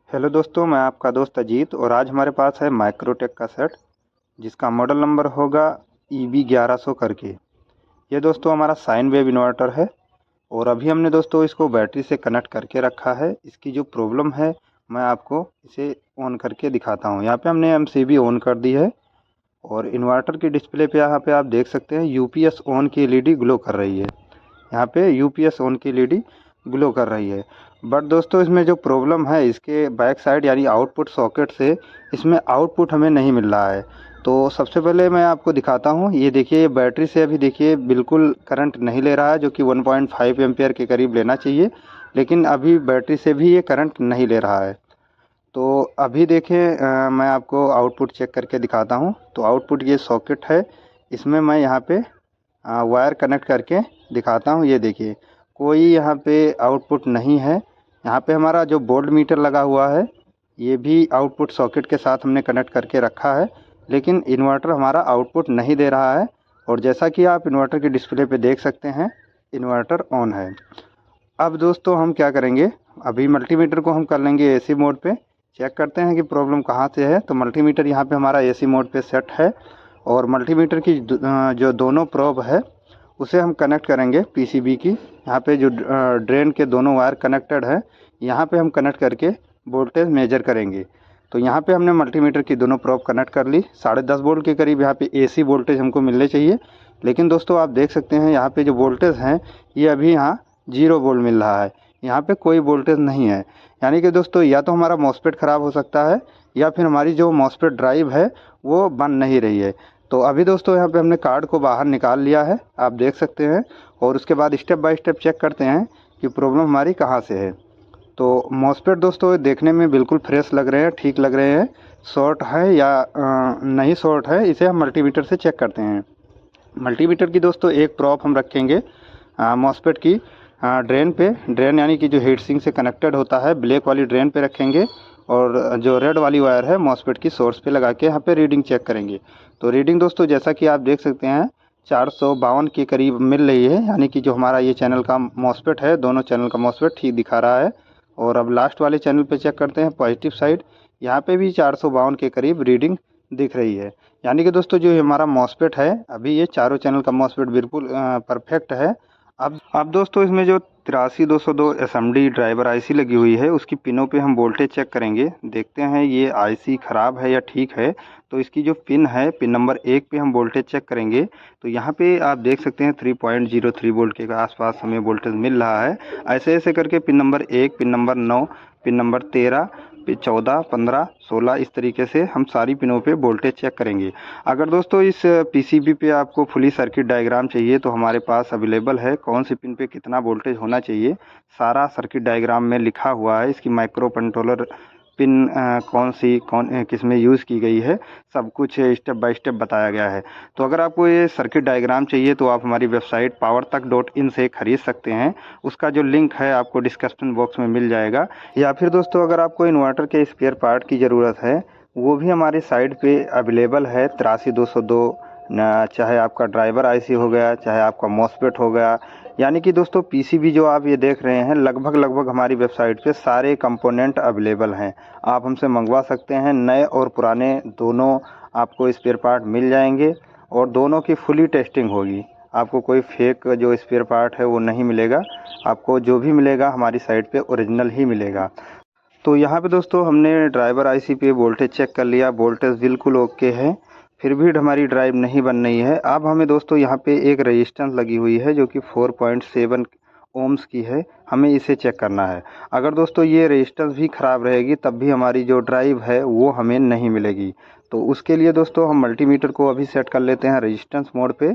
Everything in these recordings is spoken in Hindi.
हेलो दोस्तों, मैं आपका दोस्त अजीत और आज हमारे पास है माइक्रोटेक का सेट जिसका मॉडल नंबर होगा EB1100 करके। ये दोस्तों हमारा साइन वेव इन्वर्टर है और अभी हमने दोस्तों इसको बैटरी से कनेक्ट करके रखा है। इसकी जो प्रॉब्लम है मैं आपको इसे ऑन करके दिखाता हूँ। यहाँ पे हमने MCB ऑन कर दी है और इन्वर्टर की डिस्प्ले पे यहाँ पे आप देख सकते हैं UPS ऑन की LED ग्लो कर रही है। यहाँ पे UPS ऑन की LED ग्लो कर रही है। बट दोस्तों इसमें जो प्रॉब्लम है इसके बैक साइड यानी आउटपुट सॉकेट से इसमें आउटपुट हमें नहीं मिल रहा है। तो सबसे पहले मैं आपको दिखाता हूँ। ये देखिए, ये बैटरी से अभी देखिए बिल्कुल करंट नहीं ले रहा है, जो कि 1.5 एम्पियर के करीब लेना चाहिए, लेकिन अभी बैटरी से भी ये करंट नहीं ले रहा है। तो अभी देखें, मैं आपको आउटपुट चेक करके दिखाता हूँ। तो आउटपुट ये सॉकेट है, इसमें मैं यहाँ पे वायर कनेक्ट करके दिखाता हूँ। ये देखिए, कोई यहाँ पे आउटपुट नहीं है। यहाँ पे हमारा जो वोल्ट मीटर लगा हुआ है ये भी आउटपुट सॉकेट के साथ हमने कनेक्ट करके रखा है, लेकिन इन्वर्टर हमारा आउटपुट नहीं दे रहा है। और जैसा कि आप इन्वर्टर की डिस्प्ले पे देख सकते हैं, इन्वर्टर ऑन है। अब दोस्तों हम क्या करेंगे, अभी मल्टीमीटर को हम कर लेंगे AC मोड पे। चेक करते हैं कि प्रॉब्लम कहाँ से है। तो मल्टीमीटर यहाँ पे हमारा AC मोड पे सेट है और मल्टीमीटर की जो दोनों प्रोब है उसे हम कनेक्ट करेंगे PCB की। यहाँ पे जो ड्रेन के दोनों वायर कनेक्टेड है, यहाँ पे हम कनेक्ट करके वोल्टेज मेजर करेंगे। तो यहाँ पे हमने मल्टीमीटर की दोनों प्रोब कनेक्ट कर ली। 10.5 वोल्ट के करीब यहाँ पे AC वोल्टेज हमको मिलने चाहिए, लेकिन दोस्तों आप देख सकते हैं यहाँ पे जो वोल्टेज हैं ये अभी यहाँ 0 वोल्ट मिल रहा है। यहाँ पे कोई वोल्टेज नहीं है। यानी कि दोस्तों या तो हमारा मॉसफेट ख़राब हो सकता है या फिर हमारी जो मॉसफेट ड्राइव है वो बन नहीं रही है। तो अभी दोस्तों यहाँ पे हमने कार्ड को बाहर निकाल लिया है, आप देख सकते हैं। और उसके बाद स्टेप बाय स्टेप चेक करते हैं कि प्रॉब्लम हमारी कहाँ से है। तो मॉसफेट दोस्तों देखने में बिल्कुल फ्रेश लग रहे हैं, ठीक लग रहे हैं। शॉर्ट है या नहीं शॉर्ट है, इसे हम मल्टीमीटर से चेक करते हैं। मल्टीमीटर की दोस्तों एक प्रोब हम रखेंगे मॉसफेट की ड्रेन पे। ड्रेन यानी कि जो हीट सिंक से कनेक्टेड होता है, ब्लैक वाली ड्रेन पे रखेंगे और जो रेड वाली वायर है मॉसफेट की सोर्स पे लगा के यहाँ पे रीडिंग चेक करेंगे। तो रीडिंग दोस्तों जैसा कि आप देख सकते हैं 452 के करीब मिल रही है। यानी कि जो हमारा ये चैनल का मॉसफेट है, दोनों चैनल का मॉसफेट ठीक दिखा रहा है। और अब लास्ट वाले चैनल पे चेक करते हैं पॉजिटिव साइड, यहाँ पे भी 452 के करीब रीडिंग दिख रही है। यानी कि दोस्तों जो हमारा मॉसफेट है अभी ये चारों चैनल का मॉसफेट बिल्कुल परफेक्ट है। अब दोस्तों इसमें जो 83202 SMD ड्राइवर IC लगी हुई है उसकी पिनों पे हम वोल्टेज चेक करेंगे। देखते हैं ये IC ख़राब है या ठीक है। तो इसकी जो पिन है, पिन नंबर 1 पे हम वोल्टेज चेक करेंगे। तो यहाँ पे आप देख सकते हैं 3.03 वोल्ट के आसपास हमें वोल्टेज मिल रहा है। ऐसे ऐसे करके pin number 1, pin number 9, pin number 13, पे 14, 15, 16 इस तरीके से हम सारी पिनों पे वोल्टेज चेक करेंगे। अगर दोस्तों इस PCB पे आपको फुली सर्किट डायग्राम चाहिए तो हमारे पास अवेलेबल है। कौन सी पिन पे कितना वोल्टेज होना चाहिए सारा सर्किट डायग्राम में लिखा हुआ है। इसकी माइक्रो कंट्रोलर पिन किस में यूज़ की गई है, सब कुछ स्टेप बाय स्टेप बताया गया है। तो अगर आपको ये सर्किट डायग्राम चाहिए तो आप हमारी वेबसाइट powertak.in से ख़रीद सकते हैं। उसका जो लिंक है आपको डिस्क्रिप्शन बॉक्स में मिल जाएगा। या फिर दोस्तों अगर आपको इन्वर्टर के स्पेयर पार्ट की ज़रूरत है वो भी हमारी साइट पे अवेलेबल है। 83202 चाहे आपका ड्राइवर IC हो गया, चाहे आपका मॉसफेट हो गया, यानी कि दोस्तों PCB जो आप ये देख रहे हैं लगभग हमारी वेबसाइट पे सारे कंपोनेंट अवेलेबल हैं। आप हमसे मंगवा सकते हैं। नए और पुराने दोनों आपको स्पेयर पार्ट मिल जाएंगे और दोनों की फुली टेस्टिंग होगी। आपको कोई फेक जो स्पेयर पार्ट है वो नहीं मिलेगा। आपको जो भी मिलेगा हमारी साइट पे ओरिजिनल ही मिलेगा। तो यहाँ पे दोस्तों हमने ड्राइवर IC पे वोल्टेज चेक कर लिया, वोल्टेज बिल्कुल ओके है, फिर भी हमारी ड्राइव नहीं बन रही है। अब हमें दोस्तों यहाँ पे एक रेजिस्टेंस लगी हुई है जो कि 4.7 ओम्स की है, हमें इसे चेक करना है। अगर दोस्तों ये रेजिस्टेंस भी ख़राब रहेगी तब भी हमारी जो ड्राइव है वो हमें नहीं मिलेगी। तो उसके लिए दोस्तों हम मल्टीमीटर को अभी सेट कर लेते हैं रेजिस्टेंस मोड पे।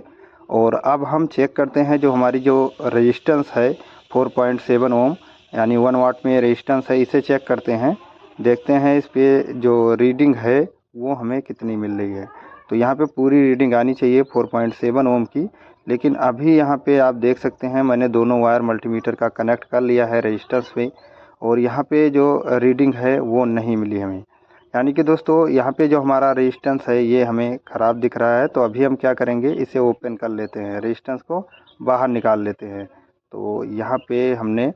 और अब हम चेक करते हैं जो हमारी जो रेजिस्टेंस है 4.7 ओम यानी 1 वाट में रेजिस्टेंस है, इसे चेक करते हैं। देखते हैं इस पे जो रीडिंग है वो हमें कितनी मिल रही है। तो यहाँ पे पूरी रीडिंग आनी चाहिए 4.7 ओम की, लेकिन अभी यहाँ पे आप देख सकते हैं मैंने दोनों वायर मल्टीमीटर का कनेक्ट कर लिया है रेजिस्टेंस पे और यहाँ पे जो रीडिंग है वो नहीं मिली हमें। यानी कि दोस्तों यहाँ पे जो हमारा रेजिस्टेंस है ये हमें ख़राब दिख रहा है। तो अभी हम क्या करेंगे, इसे ओपन कर लेते हैं, रेजिस्टेंस को बाहर निकाल लेते हैं। तो यहाँ पे हमने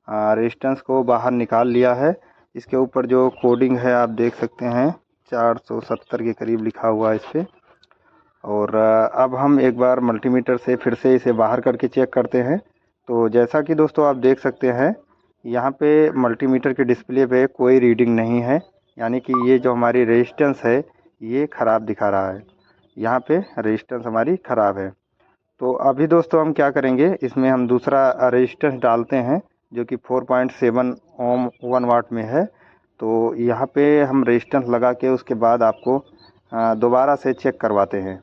रेजिस्टेंस को बाहर निकाल लिया है। इसके ऊपर जो कोडिंग है आप देख सकते हैं 470 के करीब लिखा हुआ है इस पर। और अब हम एक बार मल्टीमीटर से फिर से इसे बाहर करके चेक करते हैं। तो जैसा कि दोस्तों आप देख सकते हैं यहाँ पे मल्टीमीटर के डिस्प्ले पे कोई रीडिंग नहीं है, यानी कि ये जो हमारी रेजिस्टेंस है ये ख़राब दिखा रहा है। यहाँ पे रेजिस्टेंस हमारी ख़राब है। तो अभी दोस्तों हम क्या करेंगे, इसमें हम दूसरा रेजिस्टेंस डालते हैं जो कि 4.7 ओम 1 वाट में है। तो यहाँ पे हम रेजिस्टेंस लगा के उसके बाद आपको दोबारा से चेक करवाते हैं।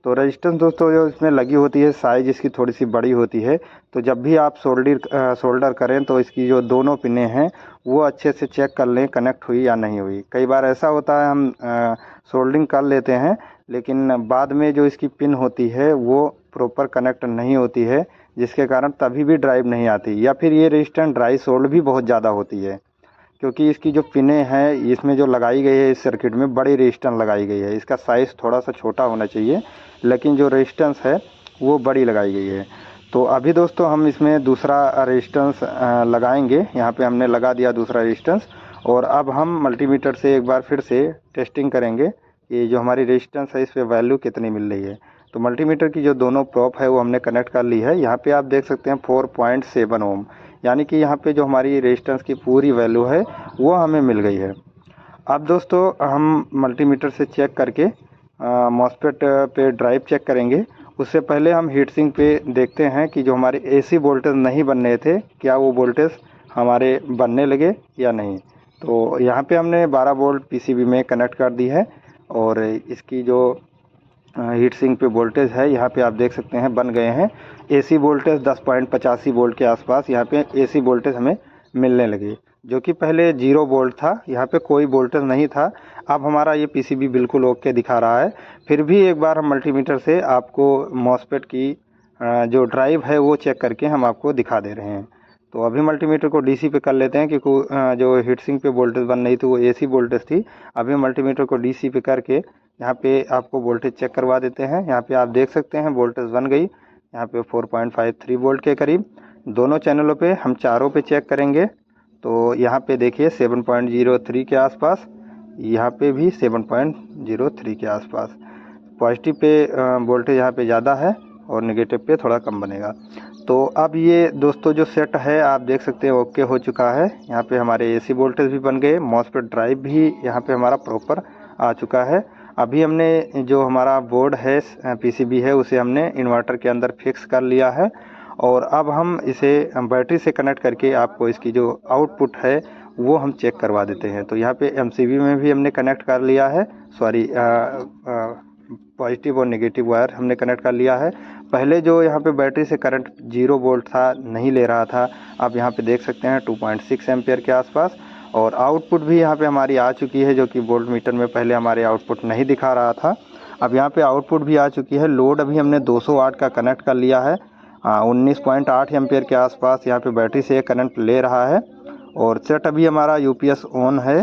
तो रेजिस्टेंस दोस्तों जो इसमें लगी होती है साइज़ इसकी थोड़ी सी बड़ी होती है। तो जब भी आप सोल्डर करें तो इसकी जो दोनों पिनें हैं वो अच्छे से चेक कर लें कनेक्ट हुई या नहीं हुई। कई बार ऐसा होता है हम सोल्डरिंग कर लेते हैं लेकिन बाद में जो इसकी पिन होती है वो प्रॉपर कनेक्ट नहीं होती है, जिसके कारण तभी भी ड्राइव नहीं आती, या फिर ये रेजिस्टेंस ड्राई सोल्ड भी बहुत ज़्यादा होती है। क्योंकि इसकी जो पिनें हैं इसमें जो लगाई गई है इस सर्किट में बड़ी रेजिस्टेंस लगाई गई है। इसका साइज़ थोड़ा सा छोटा होना चाहिए लेकिन जो रेजिस्टेंस है वो बड़ी लगाई गई है। तो अभी दोस्तों हम इसमें दूसरा रेजिस्टेंस लगाएंगे। यहाँ पे हमने लगा दिया दूसरा रेजिस्टेंस और अब हम मल्टीमीटर से एक बार फिर से टेस्टिंग करेंगे कि जो हमारी रेजिस्टेंस है इस पर वैल्यू कितनी मिल रही है। तो मल्टीमीटर की जो दोनों प्रोप है वो हमने कनेक्ट कर ली है। यहाँ पे आप देख सकते हैं 4.7 ओम, यानी कि यहाँ पे जो हमारी रेजिस्टेंस की पूरी वैल्यू है वो हमें मिल गई है। अब दोस्तों हम मल्टीमीटर से चेक करके मॉसफेट पे ड्राइव चेक करेंगे। उससे पहले हम हीट सिंक पे देखते हैं कि जो हमारे एसी वोल्टेज नहीं बनने थे क्या वो वोल्टेज हमारे बनने लगे या नहीं। तो यहाँ पे हमने 12 वोल्ट पीसीबी में कनेक्ट कर दी है और इसकी जो हीट सिंक पे वोल्टेज है यहाँ पे आप देख सकते हैं बन गए हैं। एसी वोल्टेज 10.85 वोल्ट के आसपास यहाँ पे एसी वोल्टेज हमें मिलने लगे, जो कि पहले 0 वोल्ट था, यहाँ पे कोई वोल्टेज नहीं था। अब हमारा ये पीसीबी बिल्कुल ओके दिखा रहा है। फिर भी एक बार हम मल्टीमीटर से आपको मॉसफेट की जो ड्राइव है वो चेक करके हम आपको दिखा दे रहे हैं। तो अभी मल्टीमीटर को डीसी पे कर लेते हैं क्योंकि जो हीट सिंक पे वोल्टेज बन रही थी वो एसी वोल्टेज थी। अभी मल्टीमीटर को डीसी पे करके यहाँ पे आपको वोल्टेज चेक करवा देते हैं। यहाँ पे आप देख सकते हैं वोल्टेज बन गई यहाँ पे 4.53 वोल्ट के करीब। दोनों चैनलों पे हम चारों पे चेक करेंगे तो यहाँ पे देखिए 7.03 के आसपास, यहाँ पे भी 7.03 के आसपास। पॉजिटिव पे वोल्टेज यहाँ पे ज़्यादा है और नेगेटिव पे थोड़ा कम बनेगा। तो अब ये दोस्तों जो सेट है आप देख सकते हैं ओके हो चुका है। यहाँ पे हमारे एसी वोल्टेज भी बन गए, मॉसफेट ड्राइव भी यहाँ पे हमारा प्रॉपर आ चुका है। अभी हमने जो हमारा बोर्ड है पीसीबी है उसे हमने इन्वर्टर के अंदर फिक्स कर लिया है और अब हम इसे बैटरी से कनेक्ट करके आपको इसकी जो आउटपुट है वो हम चेक करवा देते हैं। तो यहाँ पे एमसीबी में भी हमने कनेक्ट कर लिया है, सॉरी पॉजिटिव और नेगेटिव वायर हमने कनेक्ट कर लिया है। पहले जो यहाँ पे बैटरी से करंट 0 वोल्ट था, नहीं ले रहा था, आप यहाँ पे देख सकते हैं 2.6 एम्पियर के आसपास। और आउटपुट भी यहाँ पे हमारी आ चुकी है, जो कि वोल्ट मीटर में पहले हमारे आउटपुट नहीं दिखा रहा था। अब यहाँ पे आउटपुट भी आ चुकी है। लोड अभी हमने 200 वाट का कनेक्ट कर लिया है। 19.8 एम्पियर के आसपास यहाँ पे बैटरी से करंट ले रहा है और सेट अभी हमारा यूपीएस ऑन है,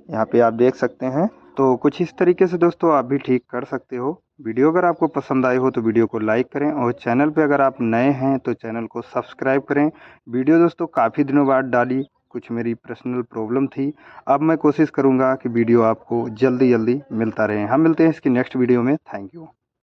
यहाँ पे आप देख सकते हैं। तो कुछ इस तरीके से दोस्तों आप भी ठीक कर सकते हो। वीडियो अगर आपको पसंद आई हो तो वीडियो को लाइक करें और चैनल पे अगर आप नए हैं तो चैनल को सब्सक्राइब करें। वीडियो दोस्तों काफ़ी दिनों बाद डाली, कुछ मेरी पर्सनल प्रॉब्लम थी। अब मैं कोशिश करूँगा कि वीडियो आपको जल्दी मिलता रहे। हम मिलते हैं इसकी नेक्स्ट वीडियो में। Thank you.